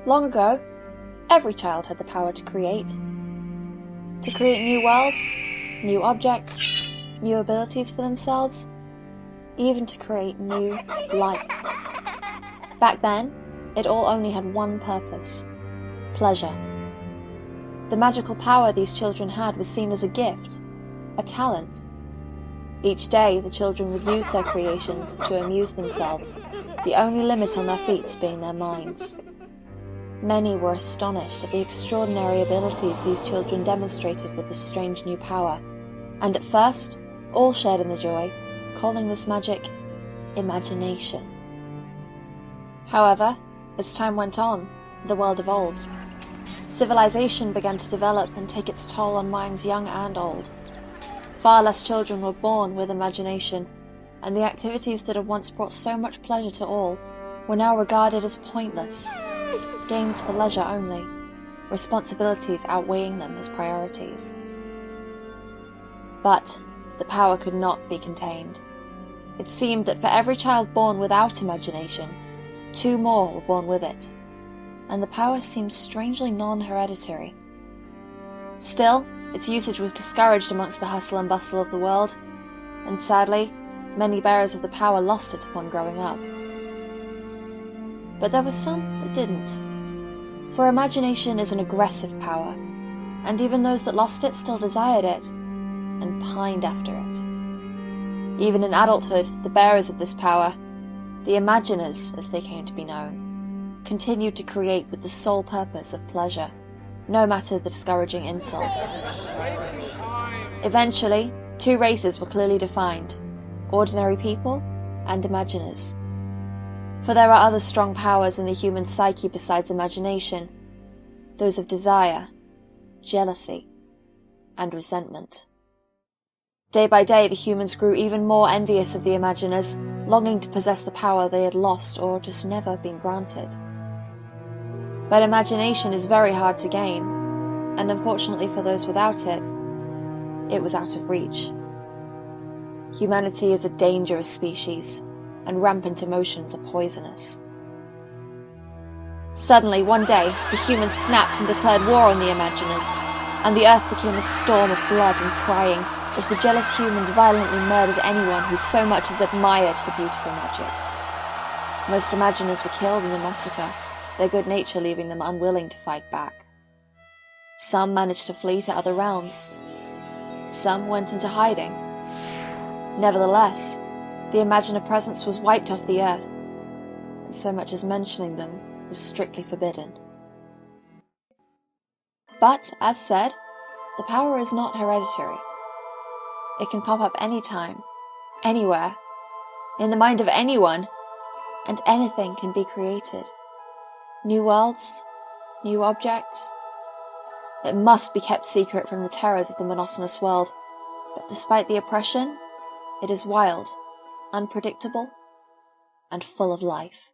Long ago, every child had the power to create. To create new worlds, new objects, new abilities for themselves, even to create new life. Back then, it all only had one purpose: pleasure. The magical power these children had was seen as a gift, a talent. Each day, the children would use their creations to amuse themselves, the only limit on their feats being their minds. Many were astonished at the extraordinary abilities these children demonstrated with this strange new power, and at first, all shared in the joy, calling this magic imagination. However, as time went on, the world evolved. Civilization began to develop and take its toll on minds young and old. Far less children were born with imagination, and the activities that had once brought so much pleasure to all were now regarded as pointless. Games for leisure only, responsibilities outweighing them as priorities. But the power could not be contained. It seemed that for every child born without imagination, 2 more were born with it, and the power seemed strangely non-hereditary. Still, its usage was discouraged amongst the hustle and bustle of the world, and sadly, many bearers of the power lost it upon growing up. But there were some that didn't. For imagination is an aggressive power, and even those that lost it still desired it, and pined after it. Even in adulthood, the bearers of this power, the imaginers as they came to be known, continued to create with the sole purpose of pleasure, no matter the discouraging insults. Eventually, 2 races were clearly defined: ordinary people and imaginers. For there are other strong powers in the human psyche besides imagination, those of desire, jealousy, and resentment. Day by day, the humans grew even more envious of the imaginers, longing to possess the power they had lost or just never been granted. But imagination is very hard to gain, and unfortunately for those without it, it was out of reach. Humanity is a dangerous species, and rampant emotions are poisonous. Suddenly, one day, the humans snapped and declared war on the imaginers, and the earth became a storm of blood and crying as the jealous humans violently murdered anyone who so much as admired the beautiful magic. Most imaginers were killed in the massacre, their good nature leaving them unwilling to fight back. Some managed to flee to other realms. Some went into hiding. Nevertheless, the imaginer presence was wiped off the earth, and so much as mentioning them was strictly forbidden. But, as said, the power is not hereditary. It can pop up anytime, anywhere, in the mind of anyone, and anything can be created. New worlds, new objects. It must be kept secret from the terrors of the monotonous world, but despite the oppression, it is wild, unpredictable, and full of life.